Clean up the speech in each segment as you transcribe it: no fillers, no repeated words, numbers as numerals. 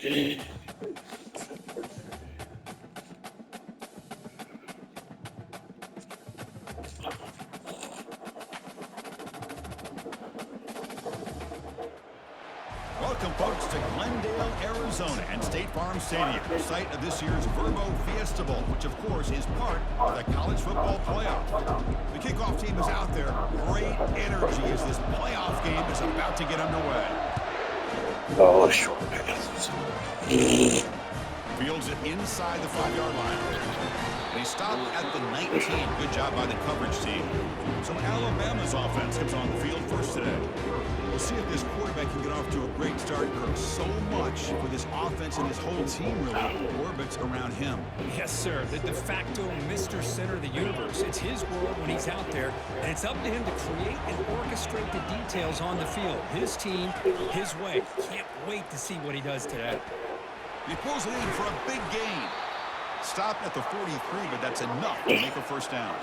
Welcome, folks, to Glendale, Arizona, and State Farm Stadium, site of this year's Verbo Fiesta Bowl, which, of course, is part of the college football playoff. The kickoff team is out there. Great energy as this playoff game is about to get underway. Oh, short passes. Fields it inside the 5-yard line. They stop at the 19. Good job by the coverage team. So Alabama's offense comes on the field first today. We'll see if this quarterback can get off to a great start. So much for this offense and his whole team really orbits around him. Yes, sir. The de facto Mr. Center of the universe. It's his world when he's out there, and it's up to him to create and orchestrate the details on the field. His team, his way. Can't wait to see what he does today. He pulls it in for a big gain. Stopped at the 43, but that's enough to make a first down.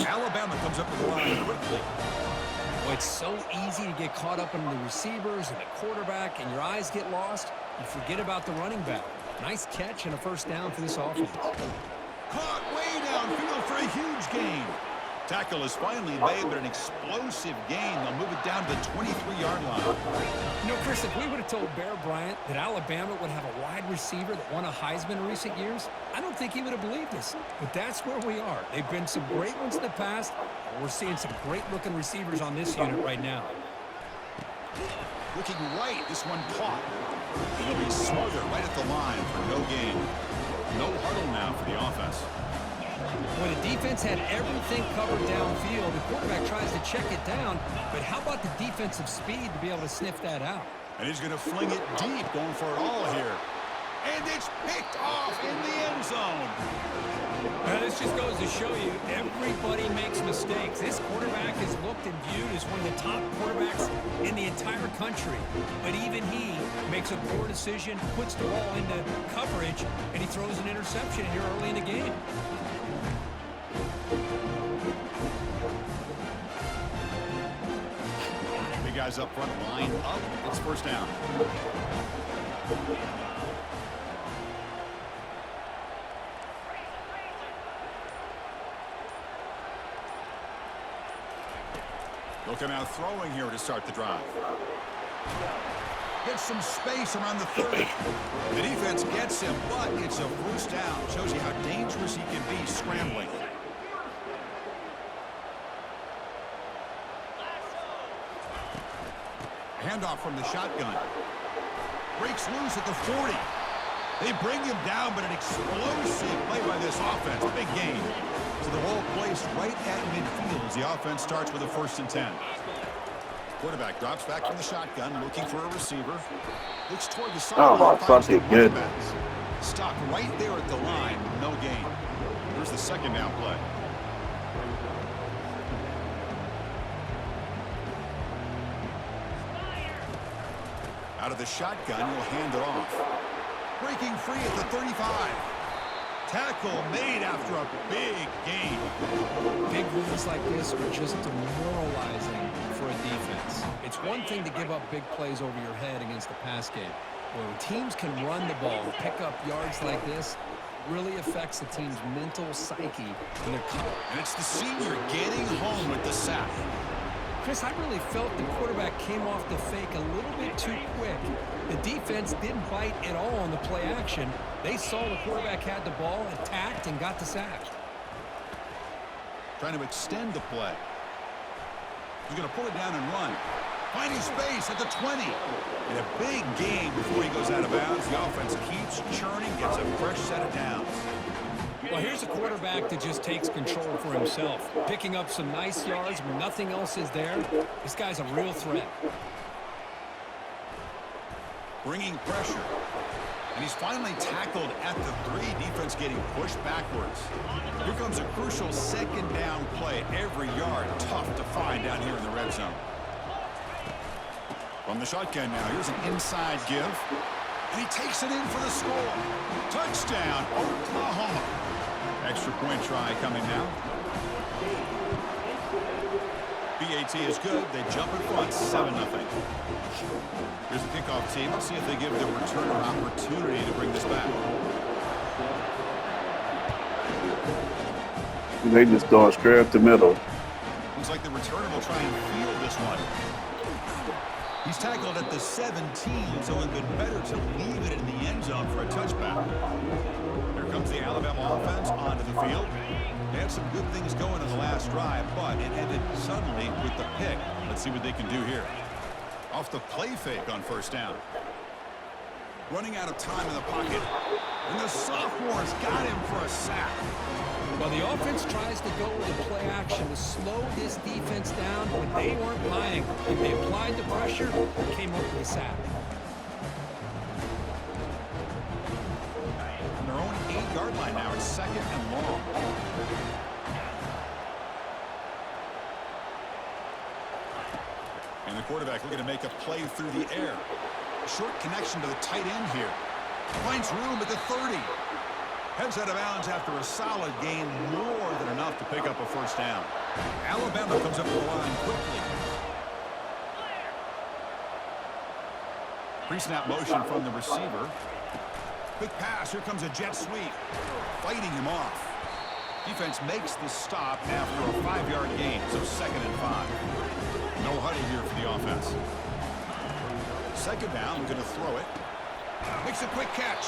Alabama comes up with the line quickly. Well, it's so easy to get caught up in the receivers and the quarterback, and your eyes get lost. You forget about the running back. Nice catch and a first down for this offense. Caught way downfield for a huge gain. Tackle is finally made, but an explosive gain. They'll move it down to the 23-yard line. You know, Chris, if we would have told Bear Bryant that Alabama would have a wide receiver that won a Heisman in recent years, I don't think he would have believed us. But that's where we are. They've been some great ones in the past, and we're seeing some great-looking receivers on this unit right now. Looking right, this one caught. It'll be smothered right at the line for no gain. No huddle now for the offense. When the defense had everything covered downfield, the quarterback tries to check it down, but how about the defensive speed to be able to sniff that out? And he's going to fling it deep, going for it all here. And it's picked off in the end zone. Now, this just goes to show you, everybody makes mistakes. This quarterback is looked and viewed as one of the top quarterbacks in the entire country. But even he makes a poor decision, puts the ball into coverage, and he throws an interception here early in the game. Big guys up front, line up. It's first down. They'll come out throwing here to start the drive. Gets some space around the 30. The defense gets him, but it's a first down. Shows you how dangerous he can be scrambling. Handoff from the shotgun. Breaks loose at the 40. They bring him down, but an explosive play by this offense. Big gain. So the ball placed right at midfield as the offense starts with a 1st and 10. Quarterback drops back from the shotgun, looking for a receiver. Looks toward the sideline. Good. Stopped right there at the line, no gain. Here's the second down play. Out of the shotgun, he'll hand it off. Breaking free at the 35. Tackle made after a big gain. Big rules like this are just demoralizing for a defense. It's one thing to give up big plays over your head against the pass game. When teams can run the ball and pick up yards like this, it really affects the team's mental psyche when they're caught. And it's the senior getting home with the sack. Chris, I really felt the quarterback came off the fake a little bit too quick. The defense didn't bite at all on the play action. They saw the quarterback had the ball, attacked, and got the sack. Trying to extend the play. He's going to pull it down and run. Finding space at the 20. And a big gain before he goes out of bounds. The offense keeps churning, gets a fresh set of downs. Well, here's a quarterback that just takes control for himself. Picking up some nice yards when nothing else is there. This guy's a real threat. Bringing pressure. And he's finally tackled at the 3. Defense getting pushed backwards. Here comes a crucial second down play. Every yard tough to find down here in the red zone. From the shotgun now, here's an inside give. And he takes it in for the score. Touchdown, Oklahoma. Extra point try coming now. Be PAT is good. They jump in front, 7-0. Here's the kickoff team. Let's see if they give the returner an opportunity to bring this back. They just throwing straight up the middle. Looks like the returner will try and field this one. He's tackled at the 17, so it would have been better to leave it in the end zone for a touchback. Here comes the Alabama offense onto the field. They had some good things going in the last drive, but it ended suddenly with the pick. Let's see what they can do here. Off the play fake on first down. Running out of time in the pocket. And the sophomore's got him for a sack. Well, the offense tries to go with the play action to slow this defense down, but they weren't buying. If they applied the pressure, came up with a sack. On their own 8-yard line now, it's 2nd and long. And the quarterback looking to make a play through the air. Short connection to the tight end here. Finds room at the 30. Heads out of bounds after a solid gain, more than enough to pick up a first down. Alabama comes up the line quickly. Pre-snap motion from the receiver. Quick pass, here comes a jet sweep. Fighting him off. Defense makes the stop after a 5-yard gain, so 2nd and 5. No huddle here for the offense. 2nd down, going to throw it. Makes a quick catch.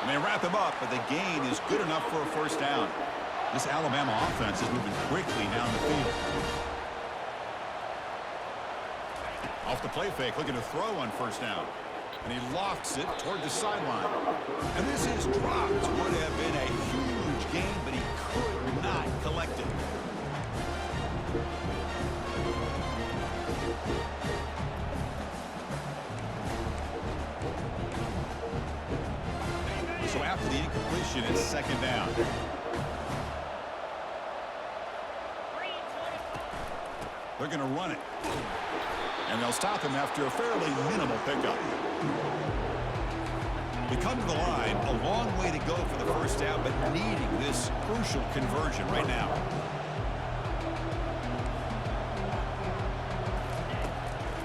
And they wrap him up, but the gain is good enough for a first down. This Alabama offense is moving quickly down the field. Off the play fake, looking to throw on first down. And he lofts it toward the sideline. And this is dropped. Would have been a huge gain, but he could not collect it. So after the incompletion, it's 2nd down. They're going to run it. And they'll stop him after a fairly minimal pickup. We come to the line, a long way to go for the first down, but needing this crucial conversion right now.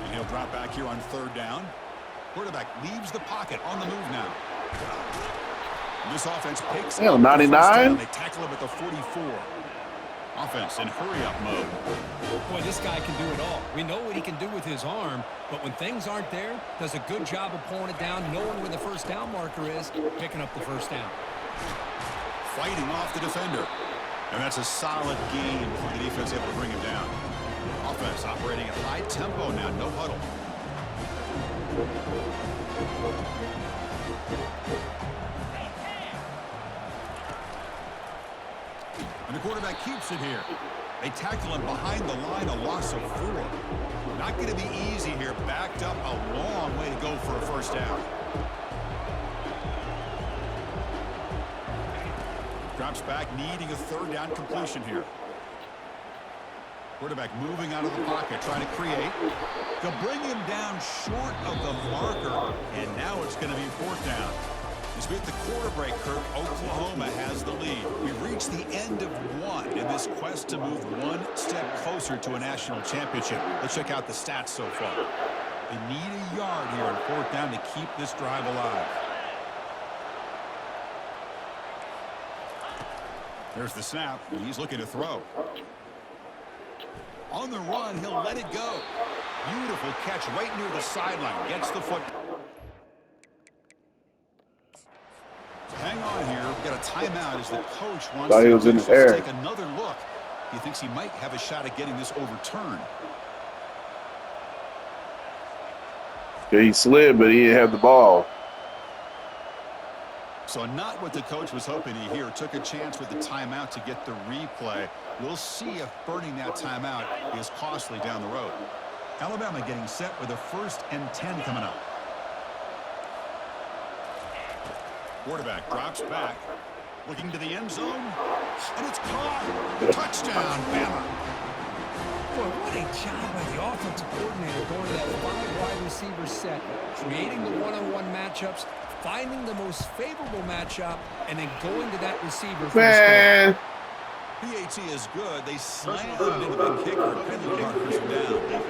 And he'll drop back here on 3rd down. Quarterback leaves the pocket on the move now. This offense picks up 99. They tackle him at the 44. Offense in hurry-up mode. Boy, this guy can do it all. We know what he can do with his arm, but when things aren't there, does a good job of pulling it down, knowing where the first down marker is, picking up the first down. Fighting off the defender. And that's a solid game for the defense able to bring him down. Offense operating at high tempo now, no huddle. And the quarterback keeps it here. They tackle him behind the line, a loss of 4. Not going to be easy here. Backed up a long way to go for a first down. Drops back, needing a 3rd down completion here. Quarterback moving out of the pocket, trying to create. They'll bring him down short of the marker, and now it's going to be 4th down. As we hit the quarter break, Kirk, Oklahoma has the lead. We've reached the end of 1 in this quest to move 1 step closer to a national championship. Let's check out the stats so far. They need a yard here on 4th down to keep this drive alive. There's the snap, and he's looking to throw. On the run, he'll let it go. Beautiful catch right near the sideline. Gets the foot. Hang on here. We've got a timeout as the coach wants to take another look. He thinks he might have a shot at getting this overturned. Yeah, he slid, but he didn't have the ball. So not what the coach was hoping to hear. Took a chance with the timeout to get the replay. We'll see if burning that timeout is costly down the road. Alabama getting set with a 1st and 10 coming up. Quarterback drops back, looking to the end zone, and it's caught. Touchdown, Bama. Boy, what a job by the offensive coordinator going to that 5 wide receiver set, creating the one-on-one matchups, finding the most favorable matchup, and then going to that receiver for the score. PAT is good. They slammed into the kicker. Penalty markers are down.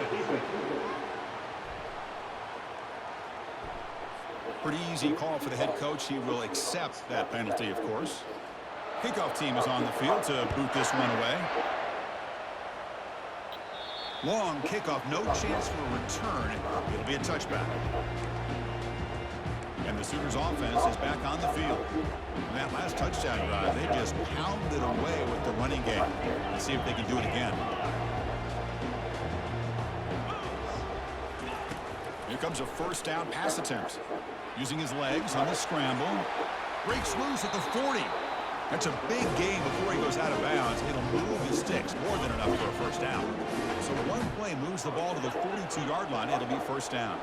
Pretty easy call for the head coach. He will accept that penalty, of course. Kickoff team is on the field to boot this one away. Long kickoff, no chance for a return. It'll be a touchback. And the Sooners offense is back on the field. In that last touchdown drive, they just pounded away with the running game. Let's see if they can do it again. Here comes a first down pass attempt. Using his legs on the scramble. Breaks loose at the 40. That's a big gain before he goes out of bounds. It'll move his sticks, more than enough for a first down. So one play moves the ball to the 42-yard line. It'll be first down.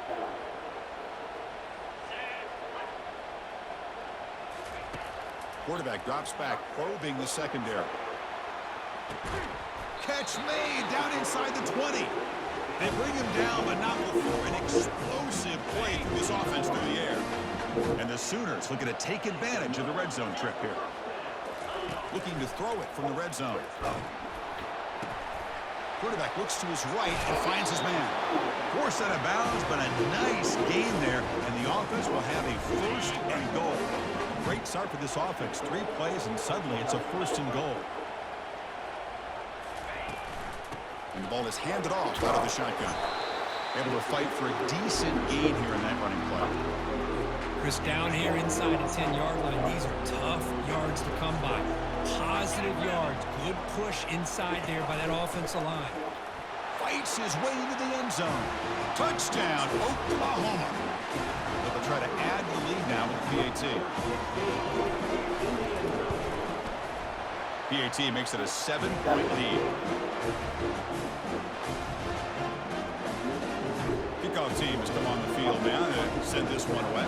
Quarterback drops back, probing the secondary. Catch made down inside the 20. They bring him down, but not before an explosive play through this offense through the air. And the Sooners looking to take advantage of the red zone trip here. Looking to throw it from the red zone. Quarterback looks to his right and finds his man. Forced out of bounds, but a nice gain there, and the offense will have a first and goal. Great start for this offense. 3 plays, and suddenly it's a first and goal. And the ball is handed off out of the shotgun. Able to fight for a decent gain here in that running play. Chris, down here inside the 10-yard line, these are tough yards to come by. Positive yards. Good push inside there by that offensive line. Fights his way into the end zone. Touchdown, Oklahoma. They'll try to add the lead now with PAT. PAT makes it a 7-point lead. Kickoff team has come on the field now to send this one away.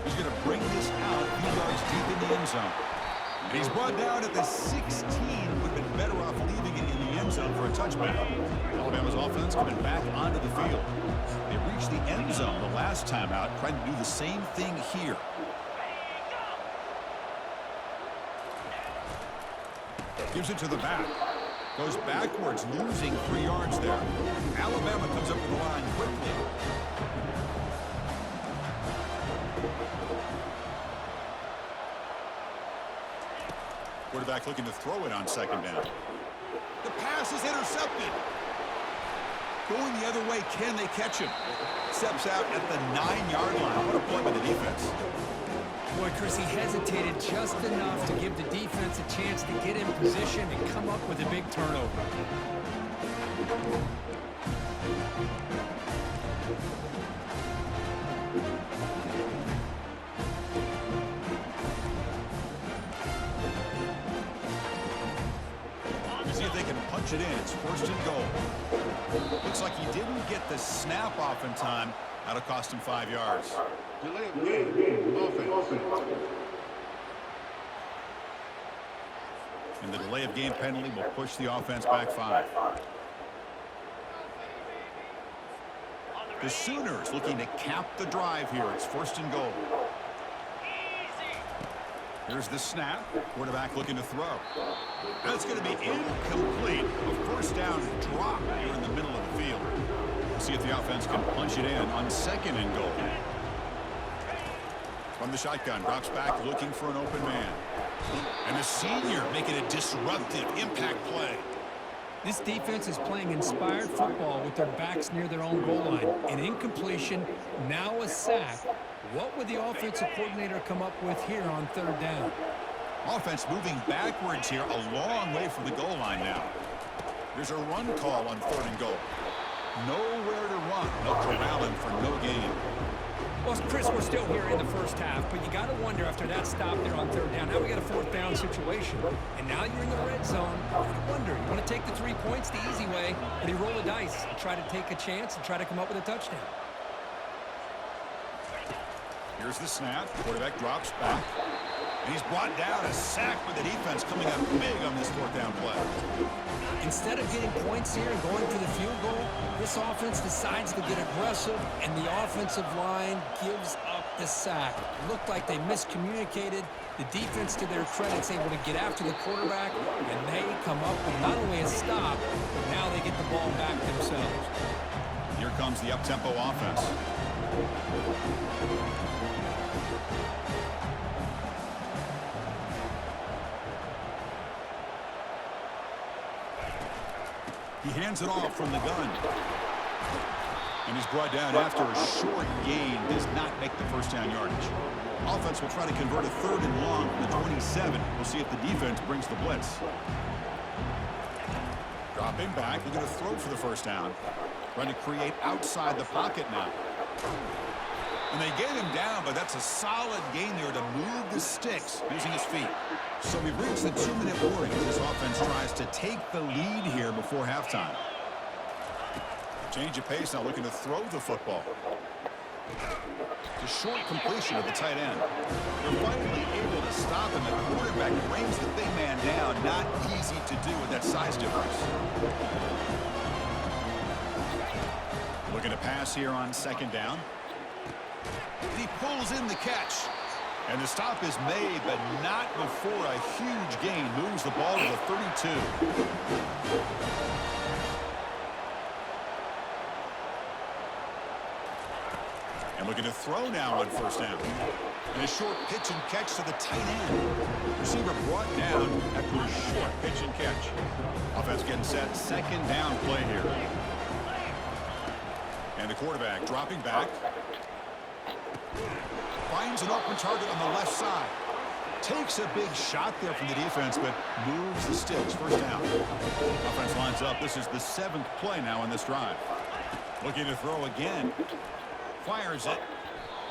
He's going to bring this out a few yards deep in the end zone. And he's brought down at the 16. Would have been better off leaving it in the end zone for a touchback. Alabama's offense coming back onto the field. They reached the end zone the last time out, trying to do the same thing here. Gives it to the back. Goes backwards, losing 3 yards there. Alabama comes up with the line quickly. Quarterback looking to throw it on second down. The pass is intercepted. Going the other way, can they catch him? Steps out at the 9-yard line. What a play by the defense. Boy, Chris, he hesitated just enough to give the defense a chance to get in position and come up with a big turnover. See if they can punch it in. It's first and goal. Looks like he didn't get the snap off in time. That'll cost him 5 yards. Delay of game. Offense. And the delay of game penalty will push the offense back 5. The Sooners looking to cap the drive here. It's first and goal. Here's the snap. Quarterback looking to throw. That's going to be incomplete. A first down drop here in the middle of the field. We'll see if the offense can punch it in on second and goal. From the shotgun, drops back looking for an open man. And the senior making a disruptive impact play. This defense is playing inspired football with their backs near their own goal line. An incompletion, now a sack. What would the offensive coordinator come up with here on third down? Offense moving backwards here, a long way from the goal line now. There's a run call on third and goal. Nowhere to run. No corralling for no gain. Well, Chris, we're still here in the first half, but you got to wonder after that stop there on third down. Now we got a fourth down situation, and now you're in the red zone. You got to wonder, you want to take the 3 points the easy way, or do you roll the dice and try to take a chance and try to come up with a touchdown? Here's the snap. Quarterback drops back. And he's brought down, a sack with the defense coming up big on this fourth down play. Instead of getting points here and going for the field goal, this offense decides to get aggressive, and the offensive line gives up the sack. Looked like they miscommunicated. The defense, to their credit, is able to get after the quarterback, and they come up with not only a stop, but now they get the ball back themselves. Here comes the up-tempo offense. He hands it off from the gun. And he's brought down after a short gain. Does not make the first down yardage. Offense will try to convert a 3rd and long from the 27. We'll see if the defense brings the blitz. Dropping back. They're going to throw for the first down. Trying to create outside the pocket now. And they get him down, but that's a solid gain there to move the sticks using his feet. So we've reached the 2-minute warning as this offense tries to take the lead here before halftime. Change of pace now, looking to throw the football. It's a short completion of the tight end. They're finally able to stop him. The quarterback brings the big man down. Not easy to do with that size difference. Looking to pass here on 2nd down. And he pulls in the catch. And the stop is made, but not before a huge gain moves the ball to the 32. And looking to throw now on 1st down. And a short pitch and catch to the tight end. Receiver brought down after a short pitch and catch. Offense getting set. 2nd down play here. And the quarterback dropping back. Finds an open target on the left side. Takes a big shot there from the defense, but moves the sticks. 1st down. Offense lines up. This is the 7th play now in this drive. Looking to throw again. Fires it.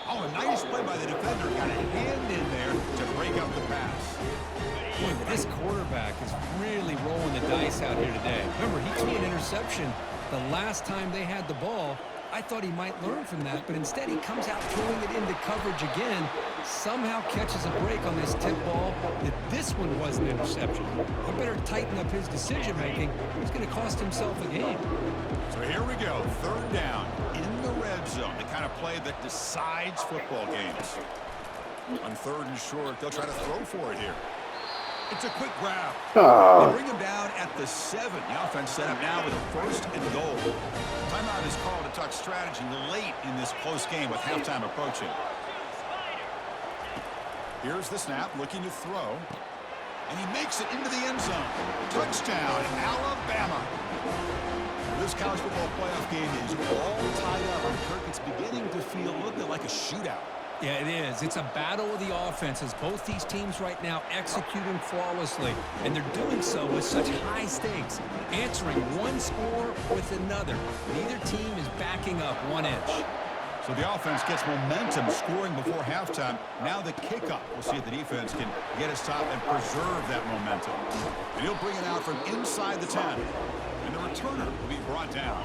Oh, a nice play by the defender. Got a hand in there to break up the pass. Boy, this quarterback is really rolling the dice out here today. Remember, he threw an interception the last time they had the ball. I thought he might learn from that, but instead he comes out throwing it into coverage again, somehow catches a break on this tip ball. That this one was an interception. He better tighten up his decision-making. He's going to cost himself a game. So here we go, 3rd down in the red zone, the kind of play that decides football games. On 3rd and short, they'll try to throw for it here. It's a quick grab. They bring him down at the 7. The offense set up now with a 1st and goal. Timeout is called to talk strategy late in this close game with halftime approaching. Here's the snap, looking to throw. And he makes it into the end zone. Touchdown, Alabama. This college football playoff game is all tied up. And Kirk, it's beginning to feel a little bit like a shootout. Yeah, it is. It's a battle of the offenses. Both these teams right now executing flawlessly, and they're doing so with such high stakes, answering one score with another. Neither team is backing up 1 inch. So the offense gets momentum, scoring before halftime. Now the kickoff. We'll see if the defense can get a stop and preserve that momentum. And he'll bring it out from inside the 10. And the returner will be brought down.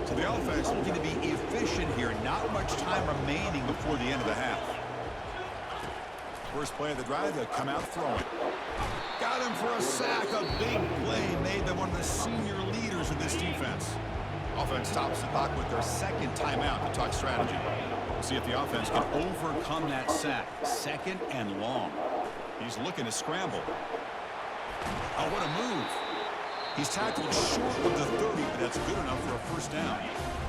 So the offense looking to be efficient here. Not much time remaining before the end of the half. First play of the drive, they'll come out throwing. Got him for a sack. A big play made by one of the senior leaders of this defense. Offense stops the clock with their 2nd timeout to talk strategy. We'll see if the offense can overcome that sack. 2nd and long. He's looking to scramble. Oh, what a move. He's tackled short of the 30, but that's good enough for a 1st down.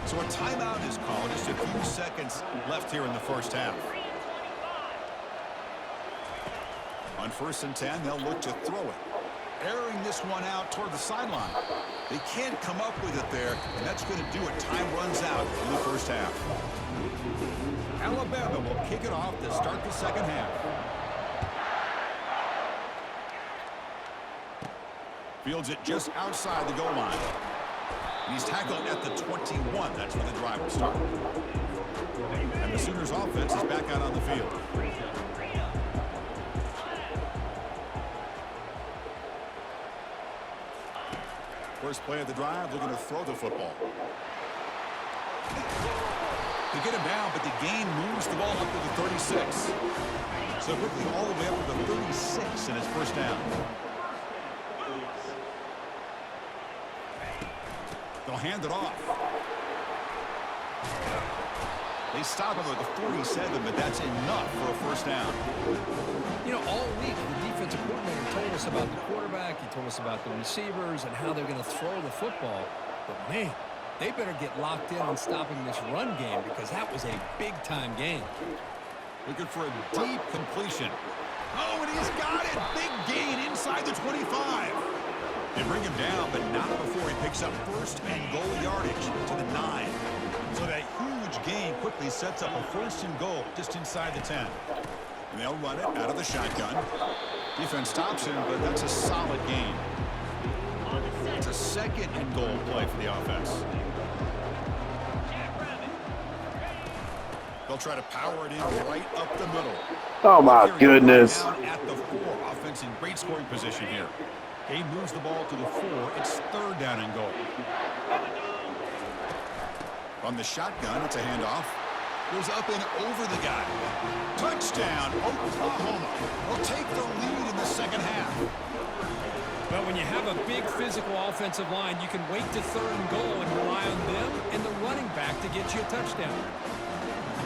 So a timeout is called. Just a few seconds left here in the 1st half. On 1st and 10, they'll look to throw it. Airing this one out toward the sideline. They can't come up with it there, and that's going to do it. Time runs out in the 1st half. Alabama will kick it off to start the 2nd half. Fields it just outside the goal line. And he's tackled at the 21. That's where the drive will start. And the Sooners offense is back out on the field. First play of the drive, looking to throw the football. The get him down, but the gain moves the ball up to the 36. So quickly all the way up to the 36 in his first down. They'll hand it off. They stop him at the 47, but that's enough for a first down. You know, all week, the defensive coordinator told us about the quarterback. He told us about the receivers and how they're going to throw the football. But, man, they better get locked in on stopping this run game because that was a big-time game. Looking for a deep completion. Oh, and he's got it. Big gain inside the 25. They bring him down, but not before he picks up first and goal yardage to the 9. So that huge gain quickly sets up a first and goal just inside the 10. And they'll run it out of the shotgun. Defense stops him, but that's a solid gain. It's a second and goal play for the offense. They'll try to power it in right up the middle. Oh, my goodness. Down at the 4. Offense in great scoring position here. He moves the ball to the 4. It's third down and goal. From the shotgun, it's a handoff. Goes up and over the guy. Touchdown, Oklahoma. Will take the lead in the second half. But when you have a big physical offensive line, you can wait to third and goal and rely on them and the running back to get you a touchdown.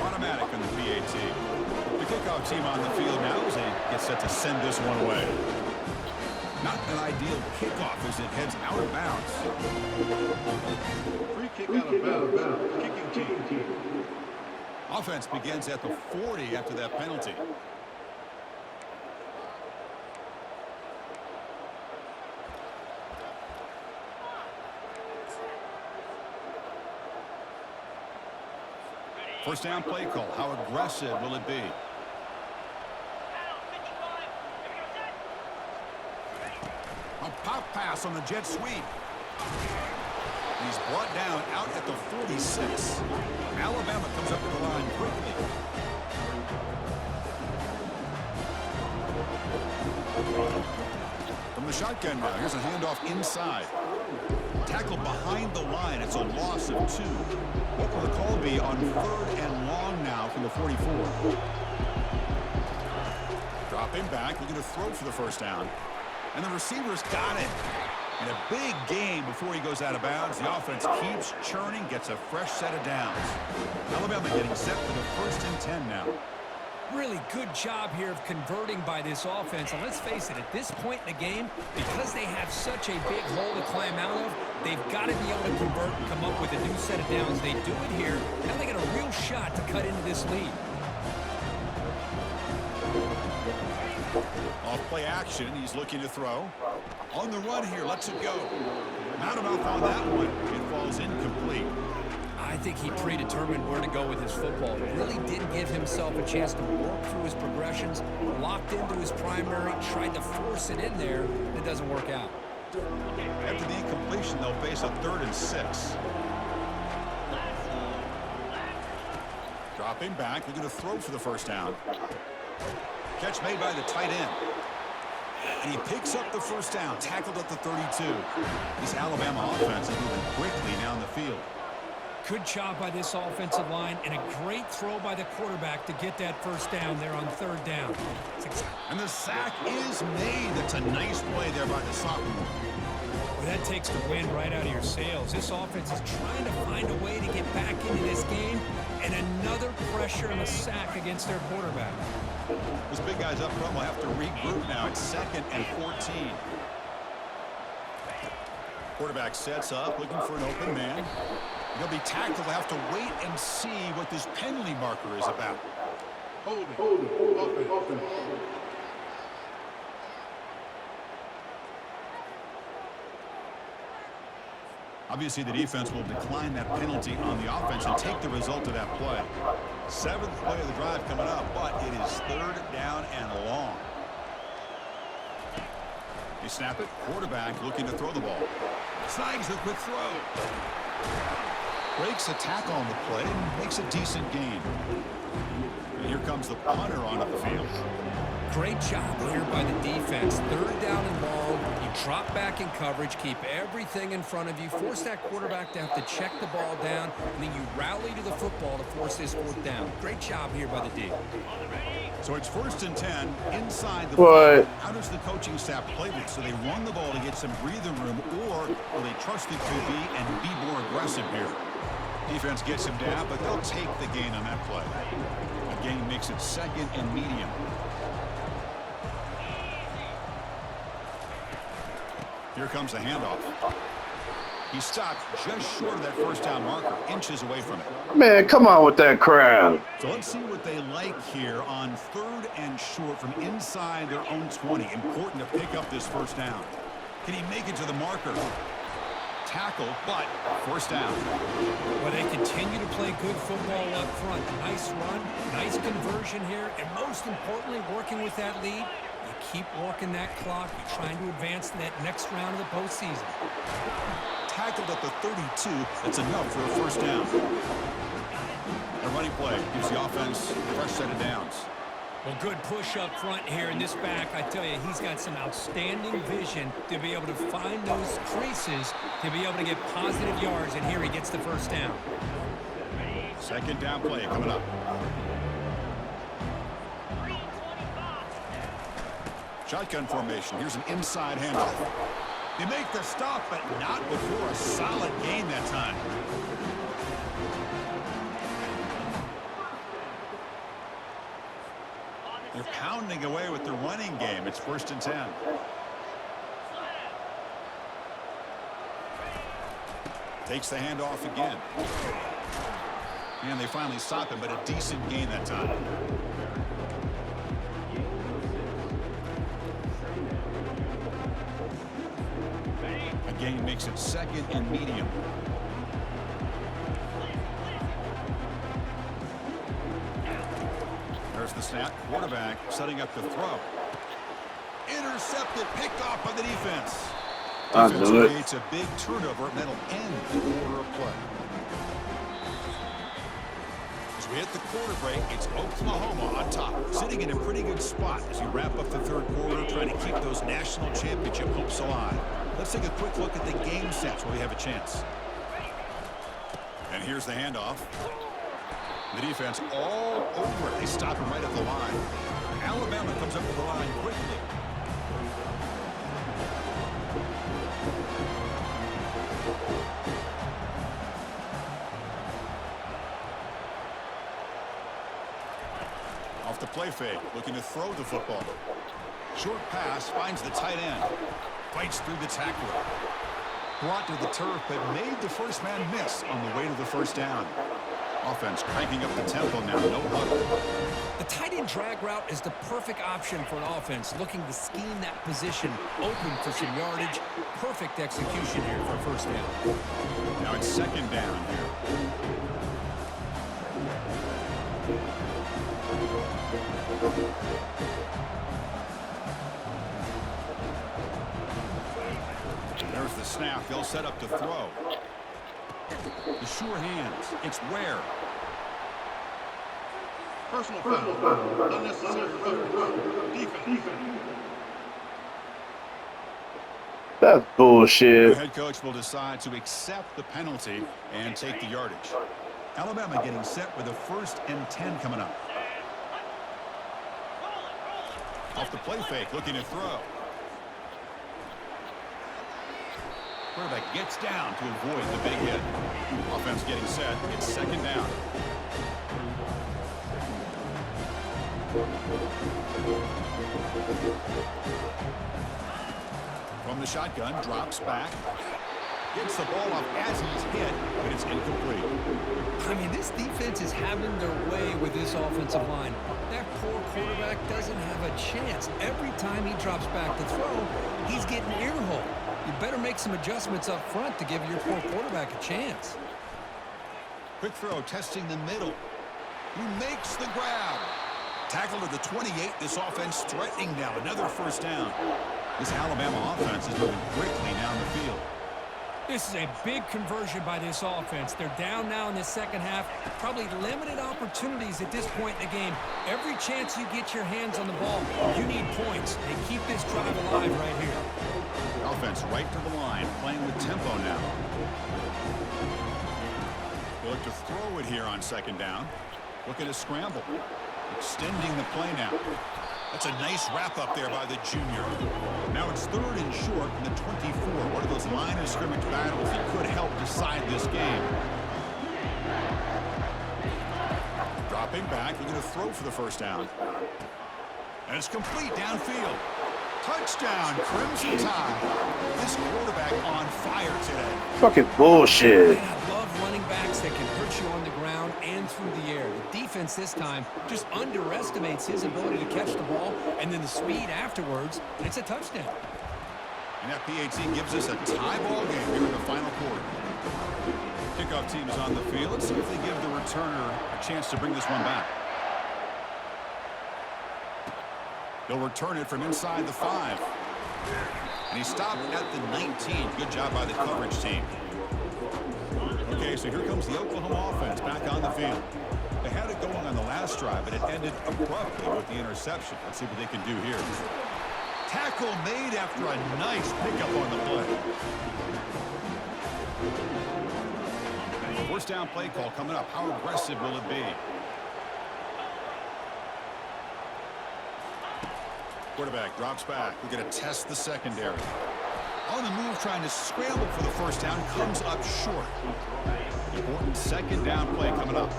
Automatic on the PAT. The kickoff team on the field now as they get set to send this one away. Not an ideal kickoff as it heads out of bounds. Free kick out of bounds. Kicking team. Offense begins at the 40 after that penalty. First down play call. How aggressive will it be? A pop pass on the jet sweep. He's brought down out at the 46. Alabama comes up to the line quickly. From the shotgun now, here's a handoff inside. Tackle behind the line. It's a loss of 2. What will the call be on third and long now from the 44? Drop him back. Looking to throw for the first down. And the receiver's got it. And a big gain before he goes out of bounds. The offense keeps churning, gets a fresh set of downs. Alabama getting set for the first and 10 now. Really good job here of converting by this offense. And let's face it, at this point in the game, because they have such a big hole to climb out of, they've got to be able to convert and come up with a new set of downs. They do it here. Now they get a real shot to cut into this lead. Off play action, he's looking to throw. On the run here, lets it go. Not enough on that one. It falls incomplete. I think he predetermined where to go with his football. Really didn't give himself a chance to work through his progressions, locked into his primary, tried to force it in there, and it doesn't work out. After the incompletion, they'll face a 3rd and 6. Drop him back, looking to throw for the first down. Catch made by the tight end. And he picks up the first down, tackled at the 32. This Alabama offense is moving quickly down the field. Good job by this offensive line, and a great throw by the quarterback to get that first down there on third down. And the sack is made. That's a nice play there by the sophomore. Well, that takes the wind right out of your sails. This offense is trying to find a way to get back into this game, and another pressure and a sack against their quarterback. Those big guys up front will have to regroup now. It's 2nd and 14. Quarterback sets up, looking for an open man. He'll be tackled. They'll have to wait and see what this penalty marker is about. Holding. Offense. Obviously, the defense will decline that penalty on the offense and take the result of that play. 7th play of the drive coming up, but it is 3rd down and long. They snap it. Quarterback looking to throw the ball. Snags the quick throw. Breaks a tackle on the play and makes a decent gain. And here comes the punter onto the field. Great job here by the defense. Third down and long. You drop back in coverage, keep everything in front of you, force that quarterback to have to check the ball down, and then you rally to the football to force this fourth down. Great job here by the D. So it's 1st and 10 inside the What? 5. How does the coaching staff play this? So they run the ball to get some breathing room, or will they trust the QB and be more aggressive here? Defense gets him down, but they'll take the gain on that play. The gain makes it 2nd and medium. Here comes the handoff. He stopped just short of that first down marker, inches away from it. Man, come on with that crowd. So let's see what they like here on 3rd and short from inside their own 20. Important to pick up this first down. Can he make it to the marker? Tackle, but first down. Well, they continue to play good football up front. Nice run, nice conversion here, and most importantly, working with that lead. You keep walking that clock. You're trying to advance to that next round of the postseason. Tackled at the 32. That's enough for a first down. A running play gives the offense a fresh set of downs. Well, good push up front here in this back. I tell you, he's got some outstanding vision to be able to find those creases, to be able to get positive yards, and here he gets the first down. 2nd down play coming up. Shotgun formation. Here's an inside handoff. They make the stop, but not before a solid gain that time. They're pounding away with the running game. It's 1st and 10. Takes the handoff again. And they finally stop him, but a decent gain that time. Gain makes it 2nd and medium. There's the snap. Quarterback setting up to throw. Intercepted, picked off by the defense. I Defense knew it. creates a big turnover, and that'll end the quarter of play. As we hit the quarter break, it's Oklahoma on top, sitting in a pretty good spot as we wrap up the 3rd quarter, trying to keep those national championship hopes alive. Let's take a quick look at the game sets where we have a chance. And here's the handoff. The defense all over it. They stop him right at the line. Alabama comes up with the line quickly. Off the play fake, looking to throw the football. Short pass, finds the tight end. Fights through the tackler. Brought to the turf, but made the first man miss on the way to the first down. Offense cranking up the tempo now, no huddle. The tight end drag route is the perfect option for an offense looking to scheme that position open for some yardage. Perfect execution here for a first down. Now it's 2nd down here. There's the snap. They'll set up to throw. The sure hands. It's Ware. Personal foul. Unnecessary roughness. Defense. That's The bullshit. head coach will decide to accept the penalty and take the yardage. Alabama getting set with a 1st and 10 coming up. Off the play fake, looking to throw. Quarterback gets down to avoid the big hit. Offense getting set. It's 2nd down. From the shotgun, drops back. Gets the ball off as he's hit, but it's incomplete. I mean, this defense is having their way with this offensive line. That poor quarterback doesn't have a chance. Every time he drops back to throw, he's getting ear-hole. You better make some adjustments up front to give your poor quarterback a chance. Quick throw, testing the middle. He makes the grab. Tackle to the 28. This offense threatening now. Another first down. This Alabama offense is moving quickly down the field. This is a big conversion by this offense. They're down now in the second half. Probably limited opportunities at this point in the game. Every chance you get your hands on the ball, you need points. They keep this drive alive right here. Offense right to the line, playing with tempo now. They look to throw it here on second down. Looking to scramble. Extending the play now. That's a nice wrap-up there by the junior. Now it's 3rd and short from the 24. One of those line of scrimmage battles that could help decide this game. Dropping back, he's going to throw for the first down. And it's complete downfield. Touchdown, Crimson Tide. This quarterback on fire today. Fucking bullshit. I love running backs that can hurt you on the ground and through the air. The defense this time just underestimates his ability to catch the ball, and then the speed afterwards, and it's a touchdown. And that PAT gives us a tie ball game here in the final quarter. Kickoff team is on the field. Let's see if they give the returner a chance to bring this one back. They'll return it from inside the 5. And he stopped at the 19. Good job by the coverage team. Okay, so here comes the Oklahoma offense back on the field. They had it going on the last drive, but it ended abruptly with the interception. Let's see what they can do here. Tackle made after a nice pickup on the play. First down play call coming up. How aggressive will it be? Quarterback drops back. We're going to test the secondary. On the move, trying to scramble for the first down, comes up short. Important second down play coming up.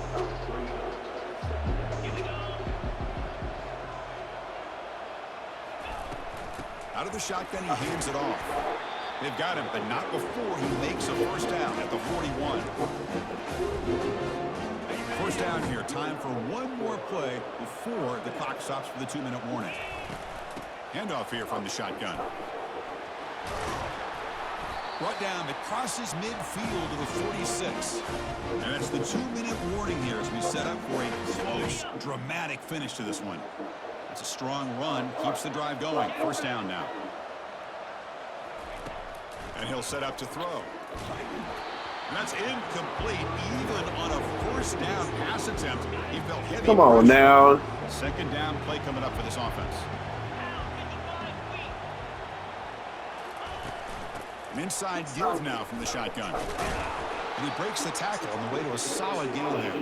Out of the shotgun, he hands it off. They've got him, but not before he makes a first down at the 41. First down here. Time for one more play before the clock stops for the 2-minute warning. Handoff here from the shotgun. Brought down, it crosses midfield to the 46. And that's the 2-minute warning here as we set up for a close, dramatic finish to this one. It's a strong run, keeps the drive going. First down now. And he'll set up to throw. And that's incomplete, even on a first down pass attempt. He felt heavy. Come on now. Second down play coming up for this offense. An inside give now from the shotgun. And he breaks the tackle on the way to a solid gain there.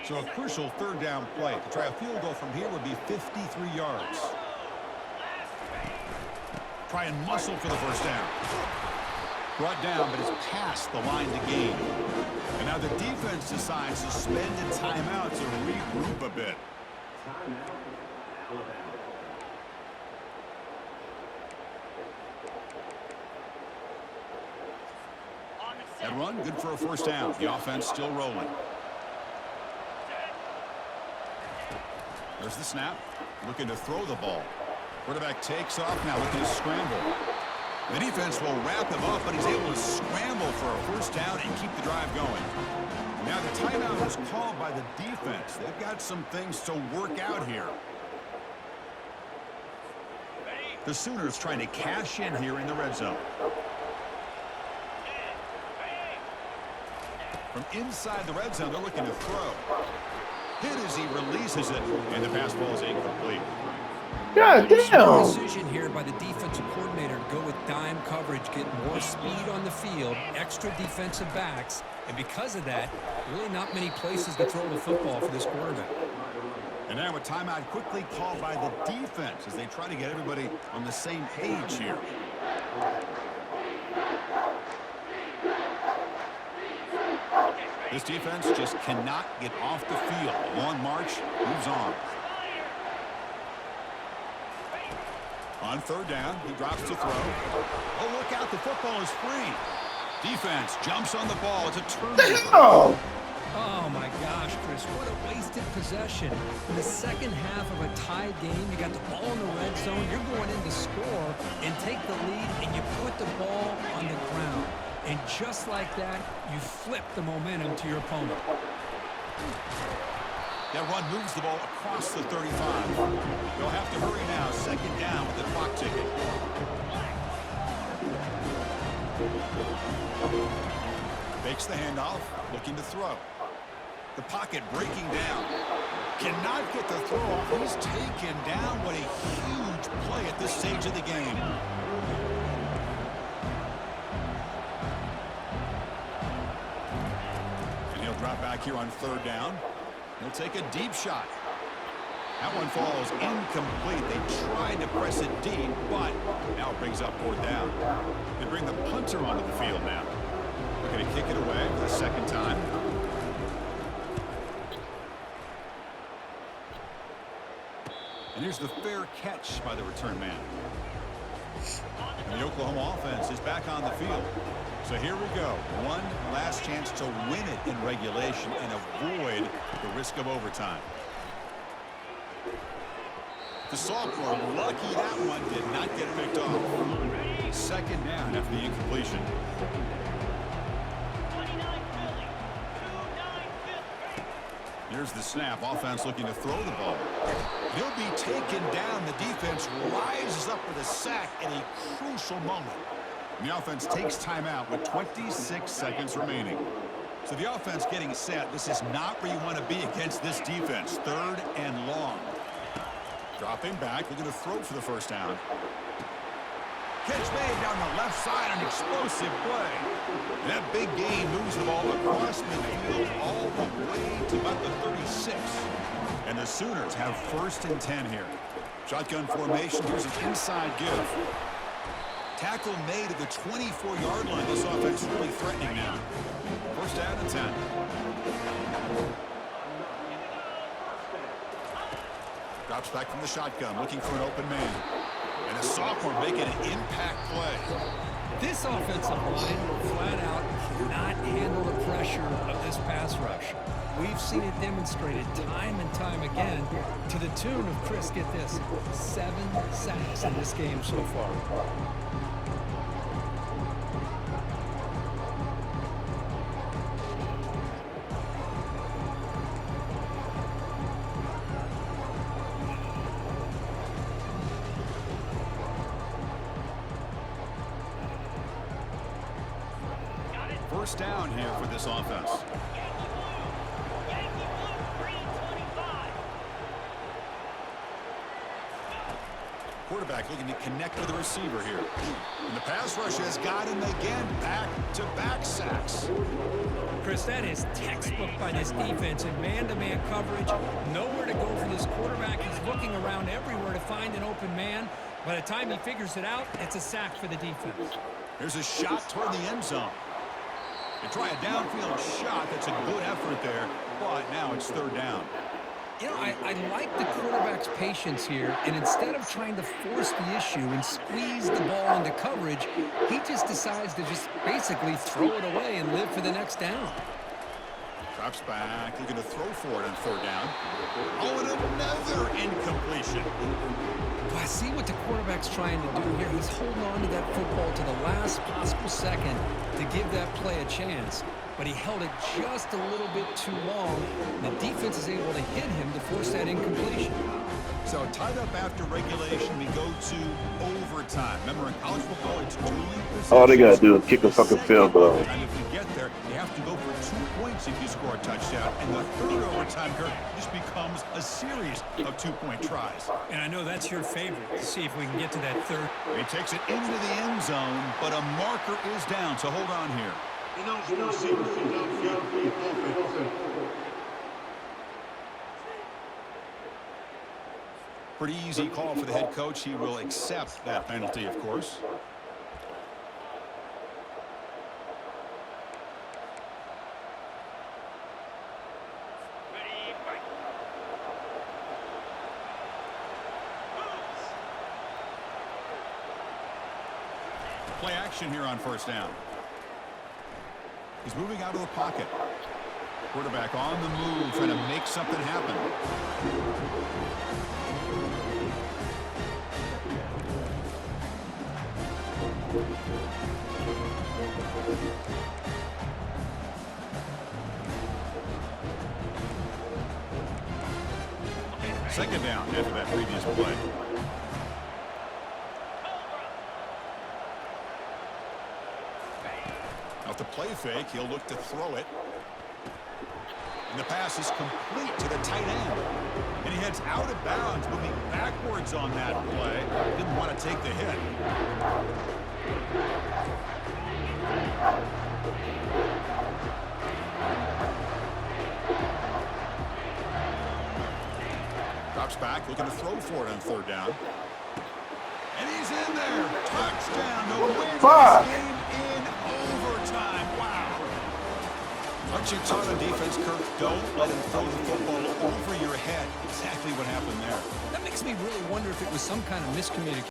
So a crucial third down play. To try a field goal from here would be 53 yards. Try and muscle for the first down. Brought down, but it's past the line to gain. And now the defense decides to spend a timeout to regroup a bit. That run, good for a first down. The offense still rolling. There's the snap. Looking to throw the ball. Quarterback takes off now, looking to scramble. The defense will wrap him up, but he's able to scramble for a first down and keep the drive going. Now the timeout is called by the defense. They've got some things to work out here. The Sooners trying to cash in here in the red zone. From inside the red zone, they're looking to throw. Hit as he releases it, and the pass ball is incomplete. God damn. Decision here by the defensive coordinator to go with dime coverage, get more speed on the field, extra defensive backs, and because of that, really not many places to throw the football for this quarterback. And now a timeout quickly called by the defense as they try to get everybody on the same page here. This defense just cannot get off the field. Long march, moves on. On third down, he drops to throw. Oh, look out, the football is free. Defense jumps on the ball. It's a turnover. Oh, my gosh, Chris, what a wasted possession. In the second half of a tied game, you got the ball in the red zone. You're going in to score and take the lead, and you put the ball on the ground. And just like that, you flip the momentum to your opponent. That run moves the ball across the 35. They'll have to hurry now. Second down with the clock ticking. Fakes the handoff, looking to throw. The pocket breaking down. Cannot get the throw off. He's taken down. What a huge play at this stage of the game. And he'll drop back here on third down. He'll take a deep shot. That one falls incomplete. They tried to press it deep, but now it brings up fourth down. They bring the punter onto the field now. They're going to kick it away for the second time. And here's the fair catch by the return man. And the Oklahoma offense is back on the field. So here we go. One last chance to win it in regulation and avoid the risk of overtime. The sophomore, lucky that one did not get picked off. Second down after the incompletion. Here's the snap. Offense looking to throw the ball. He'll be taken down. The defense rises up with a sack at a crucial moment. And the offense takes timeout with 26 seconds remaining. So the offense getting set. This is not where you want to be against this defense. Third and long. Dropping back. They're going to throw for the first down. Catch made down the left side. An explosive play. That big gain moves the ball across midfield all the way to about the 36. And the Sooners have first and 10 here. Shotgun formation. Here's an inside give. Tackle made at the 24-yard line. This offense really threatening now. First down and 10. Drops back from the shotgun, looking for an open man. And a sophomore making an impact play. This offensive line flat out cannot handle the pressure of this pass rush. We've seen it demonstrated time and time again to the tune of, Chris, get this, 7 sacks in this game so far. First down here for this offense. Quarterback looking to connect with the receiver here. And the pass rush has got him again. Back-to-back sacks. Chris, that is textbook by this defense in man-to-man coverage. Nowhere to go for this quarterback. He's looking around everywhere to find an open man. By the time he figures it out, it's a sack for the defense. There's a shot toward the end zone. They try a downfield shot. That's a good effort there, but now it's third down. You know, I like the quarterback's patience here, and instead of trying to force the issue and squeeze the ball into coverage, he just decides to just basically throw it away and live for the next down. Drops back, looking to throw for it on third down. Oh, and another incompletion. Well, I see what the quarterback's trying to do here. He's holding on to that football to the last possible second to give that play a chance. But he held it just a little bit too long. The defense is able to hit him to force that incompletion. So tied up after regulation, we go to overtime. Remember, in college football, it's dueling possessions. All they gotta do is kick a fucking field goal. And if you get there, you have to go for 2 points if you score a touchdown. And the third overtime, Kirk, just becomes a series of 2-point tries. And I know that's your favorite, to see if we can get to that third. He takes it into the end zone, but a marker is down, so hold on here. Announce the receiver downfield offense. Pretty easy call for the head coach. He will accept that penalty, of course. Play action here on first down. He's moving out of the pocket. Quarterback on the move, trying to make something happen. Second down after that previous play. Off the play fake, he'll look to throw it. And the pass is complete to the tight end. And he heads out of bounds, moving backwards on that play. Didn't want to take the hit. Drops back, looking to throw for it on third down. And he's in there. Touchdown to win this game in overtime. Wow. Aren't you taught on defense, Kirk? Don't let him throw the football over your head. Exactly what happened there. That makes me really wonder if it was some kind of miscommunication.